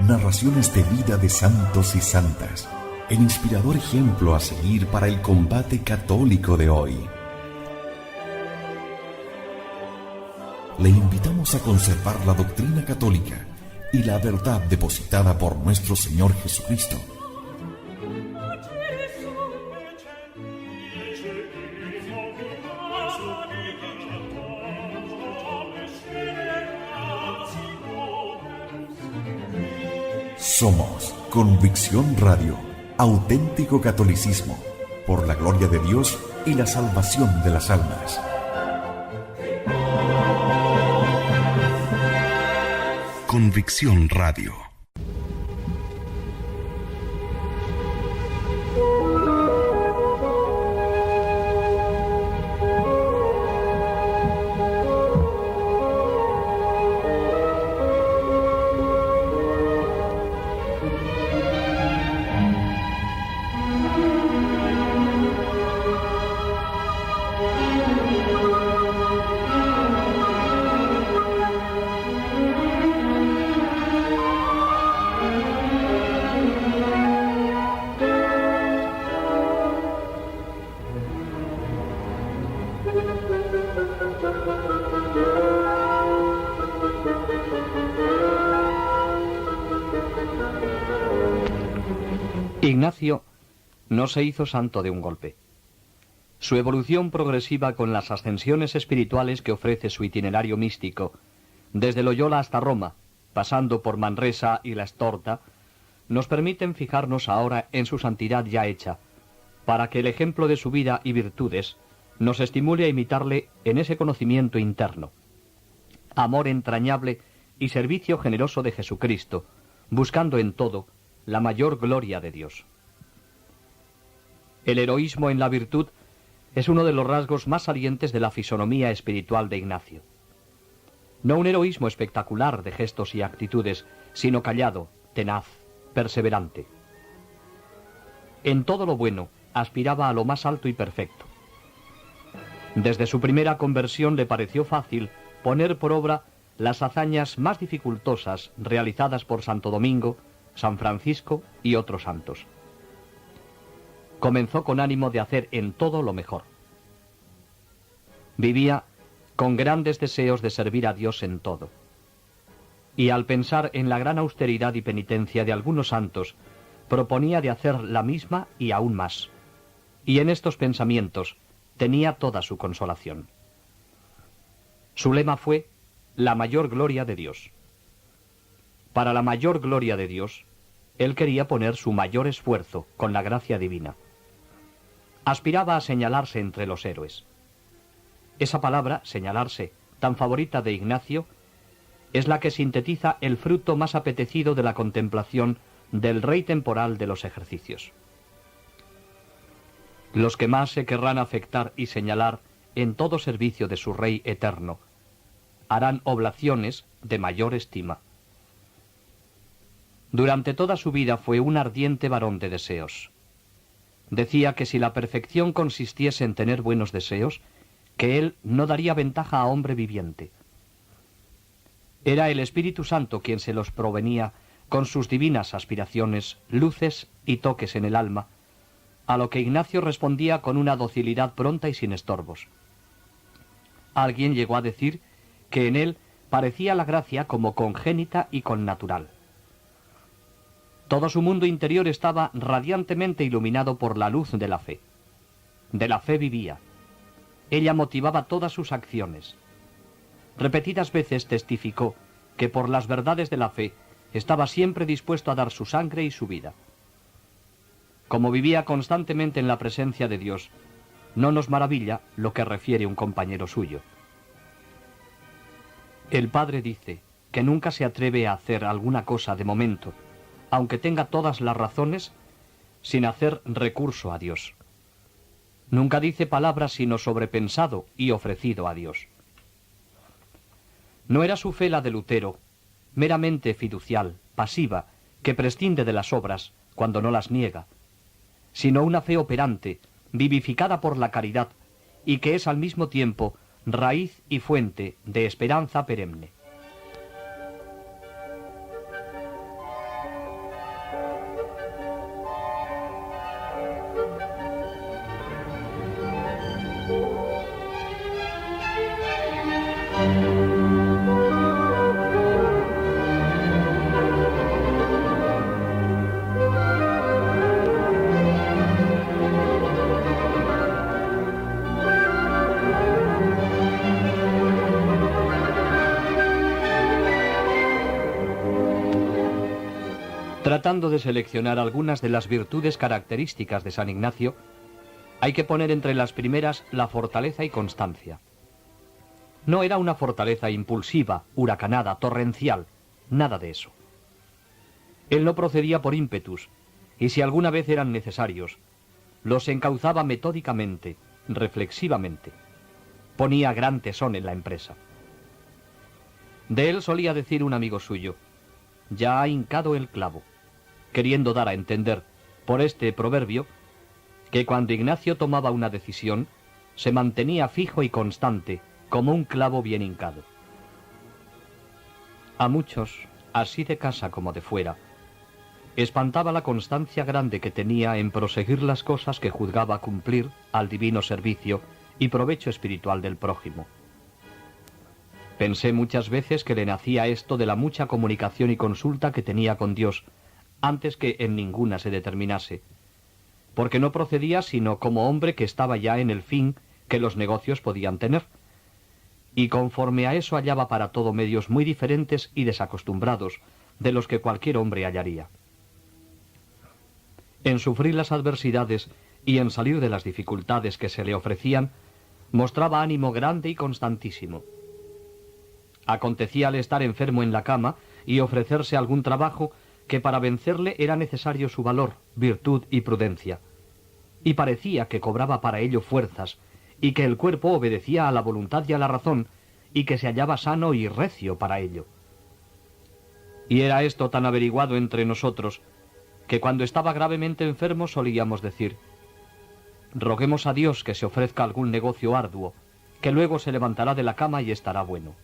narraciones de vida de santos y santas, el inspirador ejemplo a seguir para el combate católico de hoy. Le invitamos a conservar la doctrina católica y la verdad depositada por nuestro Señor Jesucristo. Somos Convicción Radio, auténtico catolicismo, por la gloria de Dios y la salvación de las almas. Convicción Radio. Ignacio no se hizo santo de un golpe. Su evolución progresiva con las ascensiones espirituales que ofrece su itinerario místico, desde Loyola hasta Roma, pasando por Manresa y La Estorta, nos permiten fijarnos ahora en su santidad ya hecha, para que el ejemplo de su vida y virtudes nos estimule a imitarle en ese conocimiento interno, amor entrañable y servicio generoso de Jesucristo, buscando en todo la mayor gloria de Dios. El heroísmo en la virtud es uno de los rasgos más salientes de la fisonomía espiritual de Ignacio. No un heroísmo espectacular de gestos y actitudes, sino callado, tenaz, perseverante. En todo lo bueno aspiraba a lo más alto y perfecto. Desde su primera conversión le pareció fácil poner por obra las hazañas más dificultosas realizadas por Santo Domingo, San Francisco y otros santos. Comenzó con ánimo de hacer en todo lo mejor. Vivía con grandes deseos de servir a Dios en todo. Y al pensar en la gran austeridad y penitencia de algunos santos, proponía de hacer la misma y aún más. Y en estos pensamientos tenía toda su consolación. Su lema fue la mayor gloria de Dios. Para la mayor gloria de Dios, él quería poner su mayor esfuerzo con la gracia divina. Aspiraba a señalarse entre los héroes. Esa palabra, señalarse, tan favorita de Ignacio, es la que sintetiza el fruto más apetecido de la contemplación del rey temporal de los ejercicios. Los que más se querrán afectar y señalar en todo servicio de su rey eterno, harán oblaciones de mayor estima. Durante toda su vida fue un ardiente varón de deseos. Decía que si la perfección consistiese en tener buenos deseos, que él no daría ventaja a hombre viviente. Era el Espíritu Santo quien se los provenía con sus divinas aspiraciones, luces y toques en el alma, a lo que Ignacio respondía con una docilidad pronta y sin estorbos. Alguien llegó a decir que en él parecía la gracia como congénita y connatural. Todo su mundo interior estaba radiantemente iluminado por la luz de la fe. De la fe vivía. Ella motivaba todas sus acciones. Repetidas veces testificó que por las verdades de la fe estaba siempre dispuesto a dar su sangre y su vida. Como vivía constantemente en la presencia de Dios, no nos maravilla lo que refiere un compañero suyo. El Padre dice que nunca se atreve a hacer alguna cosa de momento, aunque tenga todas las razones, sin hacer recurso a Dios. Nunca dice palabras sino sobrepensado y ofrecido a Dios. No era su fe la de Lutero, meramente fiducial, pasiva, que prescinde de las obras cuando no las niega, sino una fe operante, vivificada por la caridad, y que es al mismo tiempo raíz y fuente de esperanza perenne. Tratando de seleccionar algunas de las virtudes características de San Ignacio, hay que poner entre las primeras la fortaleza y constancia. No era una fortaleza impulsiva, huracanada, torrencial, nada de eso. Él no procedía por ímpetus, y si alguna vez eran necesarios, los encauzaba metódicamente, reflexivamente. Ponía gran tesón en la empresa. De él solía decir un amigo suyo: ya ha hincado el clavo, queriendo dar a entender, por este proverbio, que cuando Ignacio tomaba una decisión, se mantenía fijo y constante, como un clavo bien hincado. A muchos, así de casa como de fuera, espantaba la constancia grande que tenía en proseguir las cosas que juzgaba cumplir al divino servicio y provecho espiritual del prójimo. Pensé muchas veces que le nacía esto de la mucha comunicación y consulta que tenía con Dios, antes que en ninguna se determinase, porque no procedía sino como hombre que estaba ya en el fin que los negocios podían tener, y conforme a eso hallaba para todo medios muy diferentes y desacostumbrados de los que cualquier hombre hallaría. En sufrir las adversidades y en salir de las dificultades que se le ofrecían, mostraba ánimo grande y constantísimo. Acontecía al estar enfermo en la cama y ofrecerse algún trabajo que para vencerle era necesario su valor, virtud y prudencia, y parecía que cobraba para ello fuerzas, y que el cuerpo obedecía a la voluntad y a la razón, y que se hallaba sano y recio para ello. Y era esto tan averiguado entre nosotros, que cuando estaba gravemente enfermo solíamos decir: roguemos a Dios que se ofrezca algún negocio arduo, que luego se levantará de la cama y estará bueno.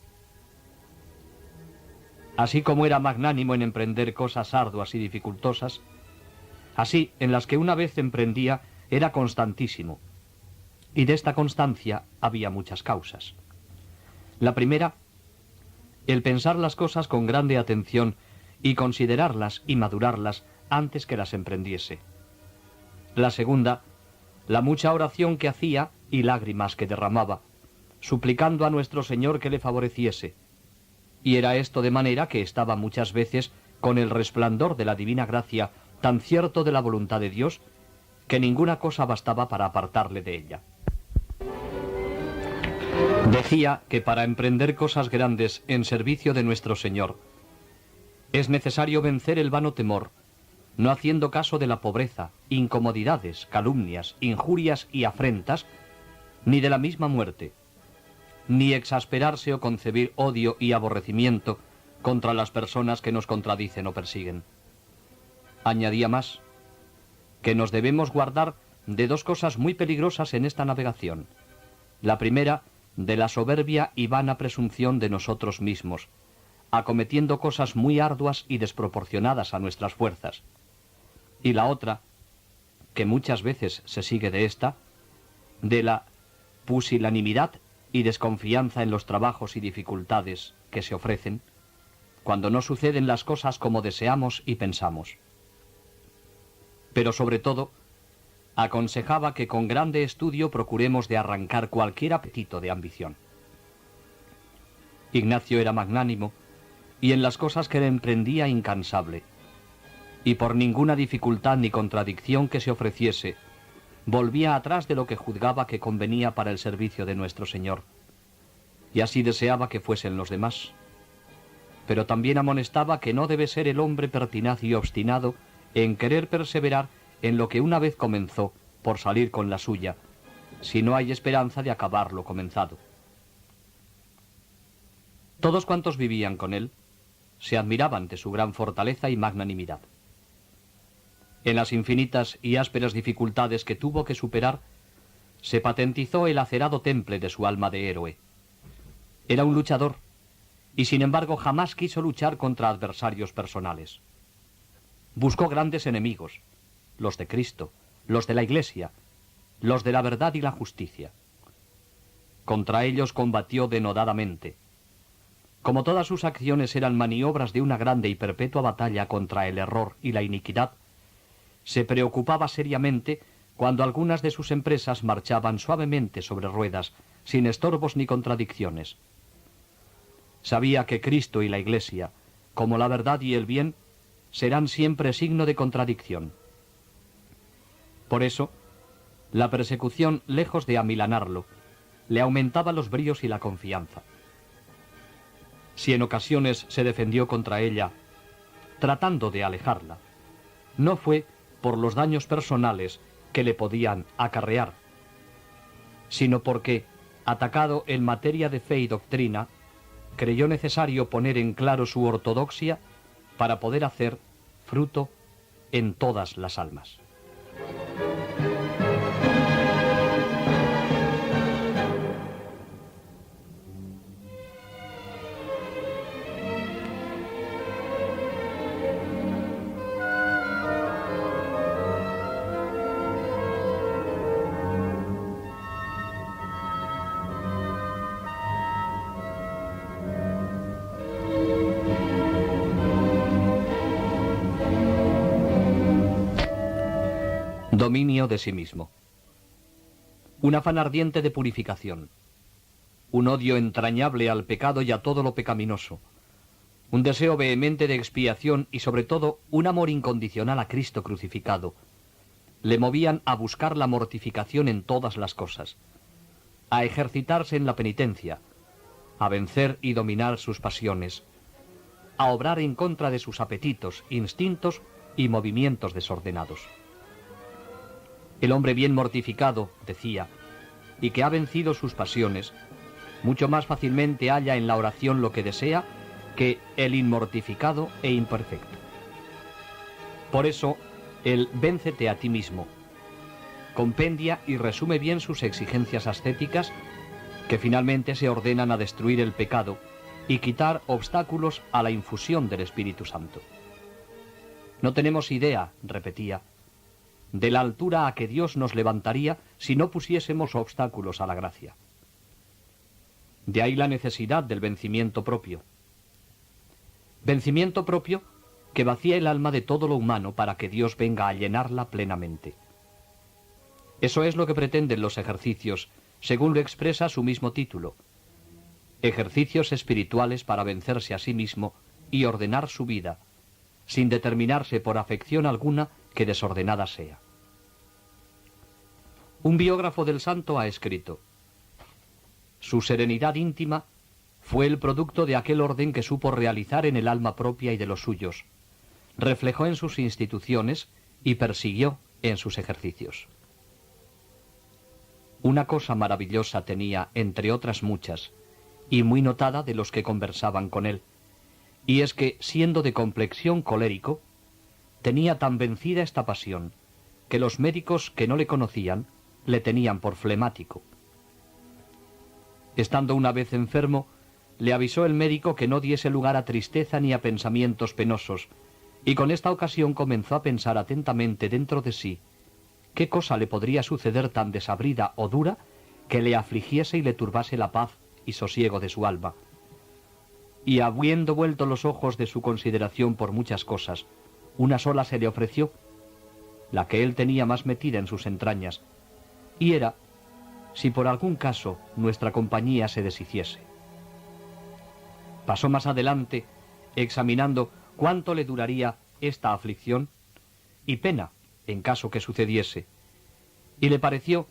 Así como era magnánimo en emprender cosas arduas y dificultosas, así en las que una vez emprendía era constantísimo, y de esta constancia había muchas causas. La primera, el pensar las cosas con grande atención y considerarlas y madurarlas antes que las emprendiese. La segunda, la mucha oración que hacía y lágrimas que derramaba, suplicando a nuestro Señor que le favoreciese. Y era esto de manera que estaba muchas veces con el resplandor de la divina gracia tan cierto de la voluntad de Dios, que ninguna cosa bastaba para apartarle de ella. Decía que para emprender cosas grandes en servicio de nuestro Señor, es necesario vencer el vano temor, no haciendo caso de la pobreza, incomodidades, calumnias, injurias y afrentas, ni de la misma muerte, ni exasperarse o concebir odio y aborrecimiento contra las personas que nos contradicen o persiguen. Añadía más, que nos debemos guardar de dos cosas muy peligrosas en esta navegación. La primera, de la soberbia y vana presunción de nosotros mismos, acometiendo cosas muy arduas y desproporcionadas a nuestras fuerzas. Y la otra, que muchas veces se sigue de esta, de la pusilanimidad y desconfianza en los trabajos y dificultades que se ofrecen, cuando no suceden las cosas como deseamos y pensamos. Pero sobre todo, aconsejaba que con grande estudio procuremos de arrancar cualquier apetito de ambición. Ignacio era magnánimo, y en las cosas que le emprendía incansable, y por ninguna dificultad ni contradicción que se ofreciese, volvía atrás de lo que juzgaba que convenía para el servicio de nuestro Señor, y así deseaba que fuesen los demás. Pero también amonestaba que no debe ser el hombre pertinaz y obstinado en querer perseverar en lo que una vez comenzó por salir con la suya, si no hay esperanza de acabar lo comenzado. Todos cuantos vivían con él se admiraban de su gran fortaleza y magnanimidad. En las infinitas y ásperas dificultades que tuvo que superar, se patentizó el acerado temple de su alma de héroe. Era un luchador, y sin embargo jamás quiso luchar contra adversarios personales. Buscó grandes enemigos, los de Cristo, los de la Iglesia, los de la verdad y la justicia. Contra ellos combatió denodadamente. Como todas sus acciones eran maniobras de una grande y perpetua batalla contra el error y la iniquidad, se preocupaba seriamente cuando algunas de sus empresas marchaban suavemente sobre ruedas, sin estorbos ni contradicciones. Sabía que Cristo y la Iglesia, como la verdad y el bien, serán siempre signo de contradicción. Por eso, la persecución, lejos de amilanarlo, le aumentaba los bríos y la confianza. Si en ocasiones se defendió contra ella, tratando de alejarla, no fue por los daños personales que le podían acarrear, sino porque, atacado en materia de fe y doctrina, creyó necesario poner en claro su ortodoxia para poder hacer fruto en todas las almas. Dominio de sí mismo. Un afán ardiente de purificación. Un odio entrañable al pecado y a todo lo pecaminoso. Un deseo vehemente de expiación y sobre todo un amor incondicional a Cristo crucificado. Le movían a buscar la mortificación en todas las cosas, a ejercitarse en la penitencia, a vencer y dominar sus pasiones, a obrar en contra de sus apetitos, instintos y movimientos desordenados. El hombre bien mortificado, decía, y que ha vencido sus pasiones, mucho más fácilmente halla en la oración lo que desea que el inmortificado e imperfecto. Por eso, el véncete a ti mismo compendia y resume bien sus exigencias ascéticas, que finalmente se ordenan a destruir el pecado y quitar obstáculos a la infusión del Espíritu Santo. No tenemos idea, repetía, de la altura a que Dios nos levantaría si no pusiésemos obstáculos a la gracia. De ahí la necesidad del vencimiento propio. Vencimiento propio que vacía el alma de todo lo humano para que Dios venga a llenarla plenamente. Eso es lo que pretenden los ejercicios, según lo expresa su mismo título. Ejercicios espirituales para vencerse a sí mismo y ordenar su vida, sin determinarse por afección alguna que desordenada sea. Un biógrafo del santo ha escrito: su serenidad íntima fue el producto de aquel orden que supo realizar en el alma propia y de los suyos, reflejó en sus instituciones y persiguió en sus ejercicios. Una cosa maravillosa tenía, entre otras muchas, y muy notada de los que conversaban con él, y es que, siendo de complexión colérico, tenía tan vencida esta pasión que los médicos que no le conocían le tenían por flemático. Estando una vez enfermo, le avisó el médico que no diese lugar a tristeza ni a pensamientos penosos, y con esta ocasión comenzó a pensar atentamente dentro de sí qué cosa le podría suceder tan desabrida o dura que le afligiese y le turbase la paz y sosiego de su alma. Y habiendo vuelto los ojos de su consideración por muchas cosas, una sola se le ofreció, la que él tenía más metida en sus entrañas, y era si por algún caso nuestra compañía se deshiciese. Pasó más adelante, examinando cuánto le duraría esta aflicción y pena en caso que sucediese, y le pareció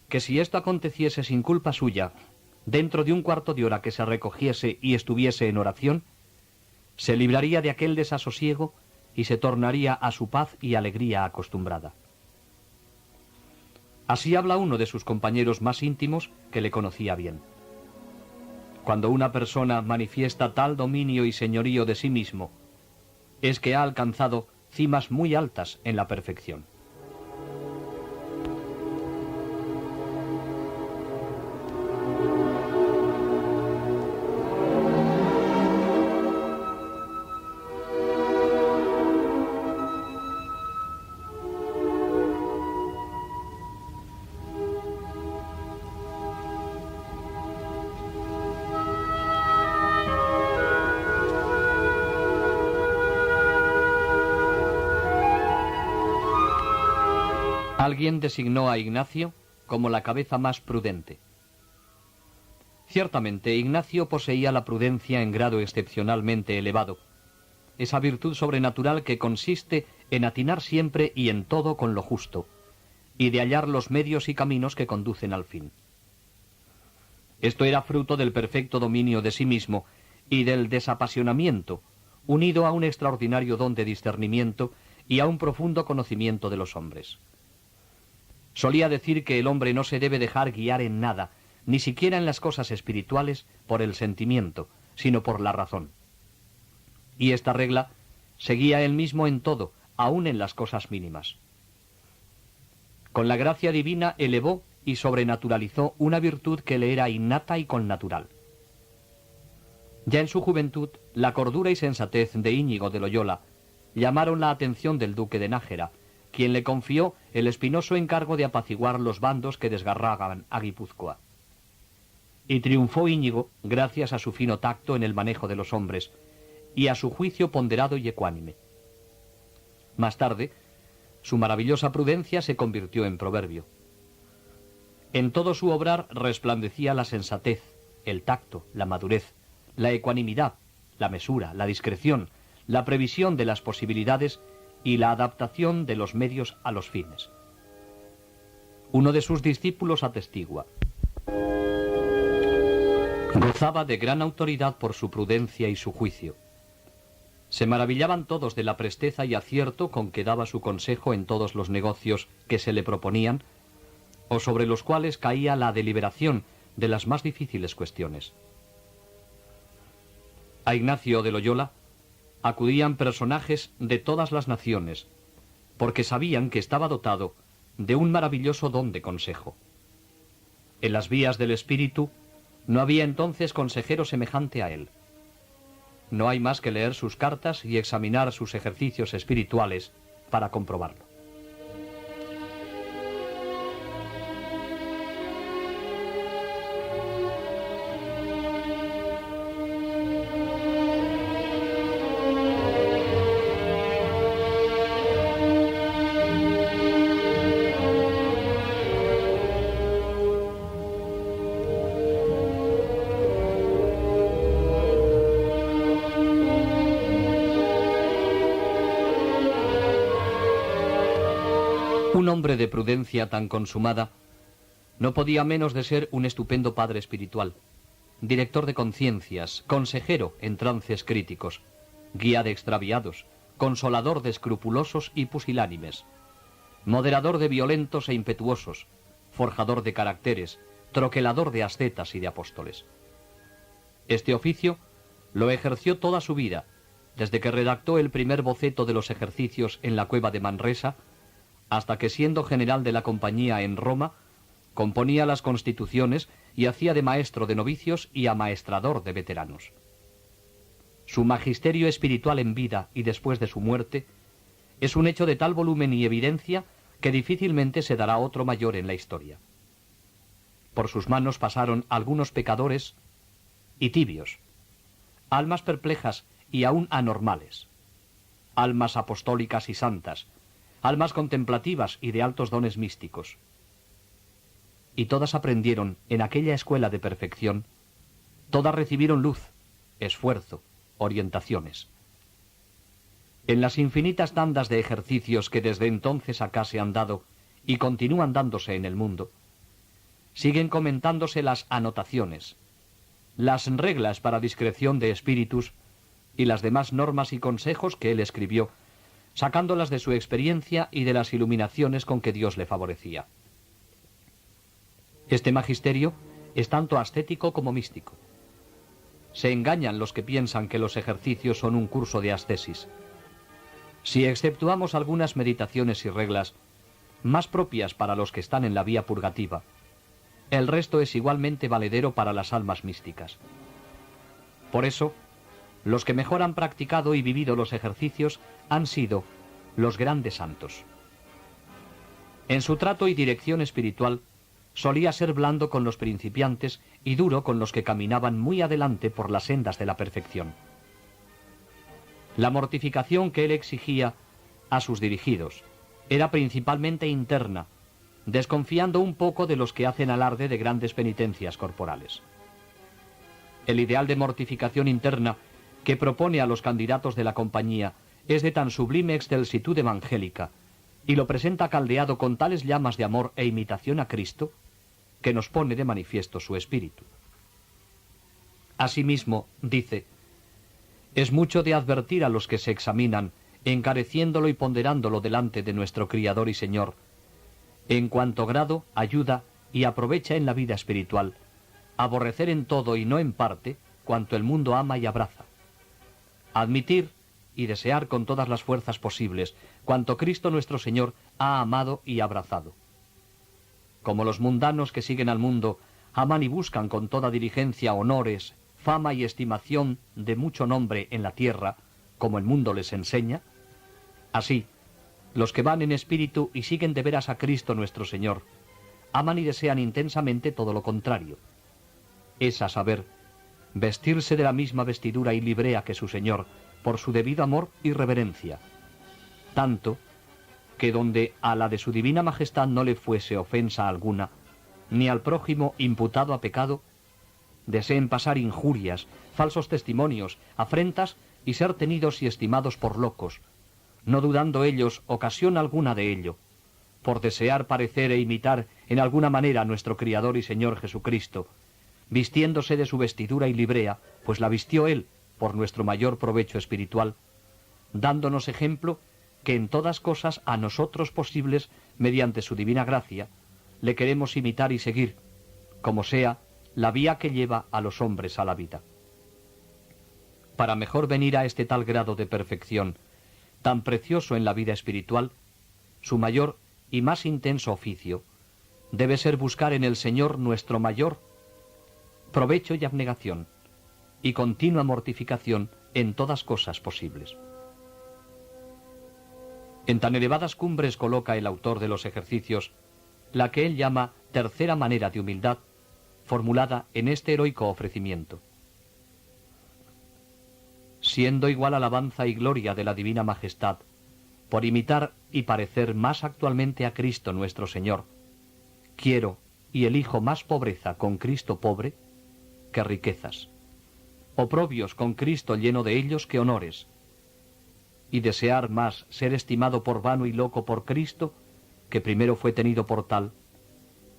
que si esto aconteciese sin culpa suya, dentro de un cuarto de hora que se recogiese y estuviese en oración, se libraría de aquel desasosiego y se tornaría a su paz y alegría acostumbrada. Así habla uno de sus compañeros más íntimos que le conocía bien. Cuando una persona manifiesta tal dominio y señorío de sí mismo, es que ha alcanzado cimas muy altas en la perfección. Alguien designó a Ignacio como la cabeza más prudente. Ciertamente, Ignacio poseía la prudencia en grado excepcionalmente elevado, esa virtud sobrenatural que consiste en atinar siempre y en todo con lo justo, y de hallar los medios y caminos que conducen al fin. Esto era fruto del perfecto dominio de sí mismo y del desapasionamiento, unido a un extraordinario don de discernimiento y a un profundo conocimiento de los hombres. Solía decir que el hombre no se debe dejar guiar en nada, ni siquiera en las cosas espirituales, por el sentimiento, sino por la razón. Y esta regla seguía él mismo en todo, aun en las cosas mínimas. Con la gracia divina elevó y sobrenaturalizó una virtud que le era innata y connatural. Ya en su juventud, la cordura y sensatez de Íñigo de Loyola llamaron la atención del duque de Nájera, quien le confió el espinoso encargo de apaciguar los bandos que desgarraban a Guipúzcoa. Y triunfó Íñigo gracias a su fino tacto en el manejo de los hombres y a su juicio ponderado y ecuánime. Más tarde, su maravillosa prudencia se convirtió en proverbio. En todo su obrar resplandecía la sensatez, el tacto, la madurez, la ecuanimidad, la mesura, la discreción, la previsión de las posibilidades y la adaptación de los medios a los fines. Uno de sus discípulos atestigua: gozaba de gran autoridad por su prudencia y su juicio. Se maravillaban todos de la presteza y acierto con que daba su consejo en todos los negocios que se le proponían, o sobre los cuales caía la deliberación de las más difíciles cuestiones. A Ignacio de Loyola acudían personajes de todas las naciones, porque sabían que estaba dotado de un maravilloso don de consejo. En las vías del espíritu no había entonces consejero semejante a él. No hay más que leer sus cartas y examinar sus ejercicios espirituales para comprobarlo. Un hombre de prudencia tan consumada no podía menos de ser un estupendo padre espiritual, director de conciencias, consejero en trances críticos, guía de extraviados, consolador de escrupulosos y pusilánimes, moderador de violentos e impetuosos, forjador de caracteres, troquelador de ascetas y de apóstoles. Este oficio lo ejerció toda su vida, desde que redactó el primer boceto de los ejercicios en la cueva de Manresa, hasta que, siendo general de la compañía en Roma, componía las constituciones y hacía de maestro de novicios y amaestrador de veteranos. Su magisterio espiritual en vida y después de su muerte es un hecho de tal volumen y evidencia que difícilmente se dará otro mayor en la historia. Por sus manos pasaron algunos pecadores y tibios, almas perplejas y aún anormales, almas apostólicas y santas, almas contemplativas y de altos dones místicos. Y todas aprendieron en aquella escuela de perfección, todas recibieron luz, esfuerzo, orientaciones. En las infinitas tandas de ejercicios que desde entonces acá se han dado y continúan dándose en el mundo, siguen comentándose las anotaciones, las reglas para discreción de espíritus y las demás normas y consejos que él escribió, sacándolas de su experiencia y de las iluminaciones con que Dios le favorecía. Este magisterio es tanto ascético como místico. Se engañan los que piensan que los ejercicios son un curso de ascesis. Si exceptuamos algunas meditaciones y reglas más propias para los que están en la vía purgativa, el resto es igualmente valedero para las almas místicas. Por eso, los que mejor han practicado y vivido los ejercicios han sido los grandes santos. En su trato y dirección espiritual solía ser blando con los principiantes y duro con los que caminaban muy adelante por las sendas de la perfección. La mortificación que él exigía a sus dirigidos era principalmente interna, desconfiando un poco de los que hacen alarde de grandes penitencias corporales. El ideal de mortificación interna que propone a los candidatos de la compañía es de tan sublime excelsitud evangélica, y lo presenta caldeado con tales llamas de amor e imitación a Cristo, que nos pone de manifiesto su espíritu. Asimismo, dice, es mucho de advertir a los que se examinan, encareciéndolo y ponderándolo delante de nuestro Criador y Señor, en cuanto grado ayuda y aprovecha en la vida espiritual, aborrecer en todo y no en parte cuanto el mundo ama y abraza, admitir y desear con todas las fuerzas posibles cuanto Cristo nuestro Señor ha amado y abrazado. Como los mundanos que siguen al mundo aman y buscan con toda diligencia honores, fama y estimación de mucho nombre en la tierra, como el mundo les enseña, así, los que van en espíritu y siguen de veras a Cristo nuestro Señor, aman y desean intensamente todo lo contrario. Es, a saber, vestirse de la misma vestidura y librea que su Señor, por su debido amor y reverencia, tanto que donde a la de su divina majestad no le fuese ofensa alguna, ni al prójimo imputado a pecado, deseen pasar injurias, falsos testimonios, afrentas y ser tenidos y estimados por locos, no dudando ellos ocasión alguna de ello, por desear parecer e imitar en alguna manera a nuestro Criador y Señor Jesucristo, vistiéndose de su vestidura y librea, pues la vistió Él por nuestro mayor provecho espiritual, dándonos ejemplo que en todas cosas a nosotros posibles, mediante su divina gracia, le queremos imitar y seguir, como sea la vía que lleva a los hombres a la vida. Para mejor venir a este tal grado de perfección, tan precioso en la vida espiritual, su mayor y más intenso oficio debe ser buscar en el Señor nuestro mayor provecho y abnegación, y continua mortificación en todas cosas posibles. En tan elevadas cumbres coloca el autor de los ejercicios la que él llama tercera manera de humildad, formulada en este heroico ofrecimiento. Siendo igual alabanza y gloria de la divina majestad, por imitar y parecer más actualmente a Cristo nuestro Señor, quiero y elijo más pobreza con Cristo pobre que riquezas, oprobios con Cristo lleno de ellos que honores, y desear más ser estimado por vano y loco por Cristo, que primero fue tenido por tal,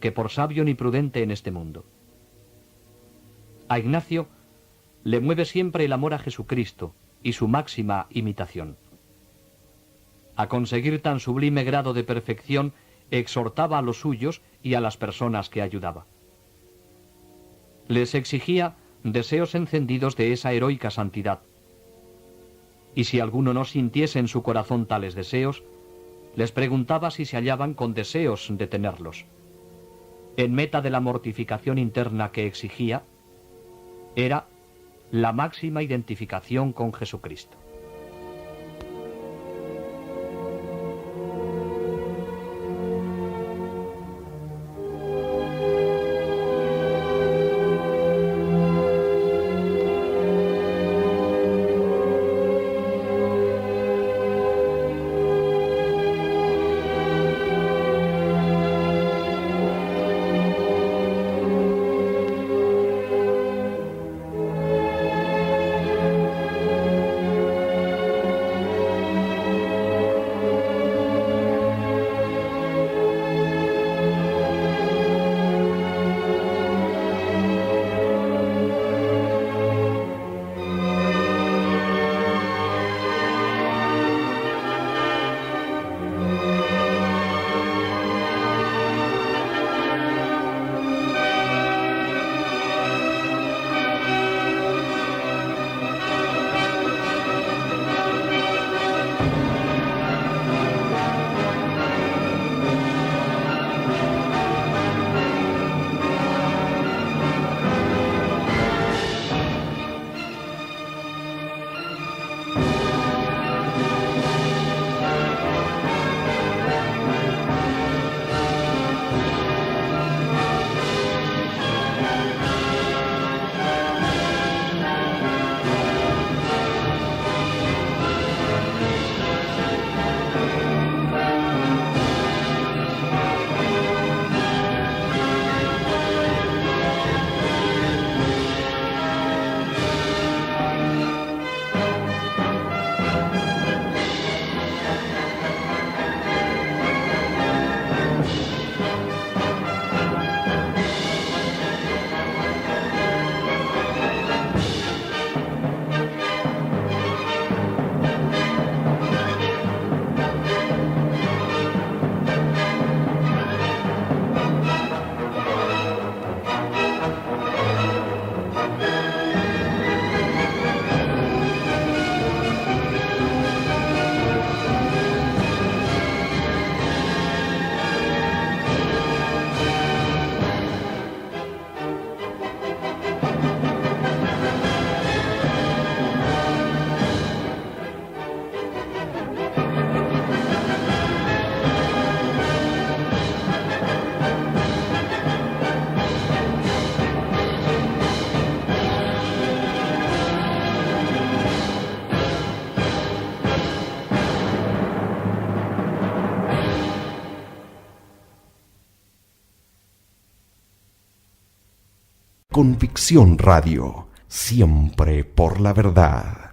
que por sabio ni prudente en este mundo. A Ignacio le mueve siempre el amor a Jesucristo y su máxima imitación. A conseguir tan sublime grado de perfección, exhortaba a los suyos y a las personas que ayudaba. Les exigía deseos encendidos de esa heroica santidad. Y si alguno no sintiese en su corazón tales deseos, les preguntaba si se hallaban con deseos de tenerlos. En meta de la mortificación interna que exigía, era la máxima identificación con Jesucristo. Convicción Radio, siempre por la verdad.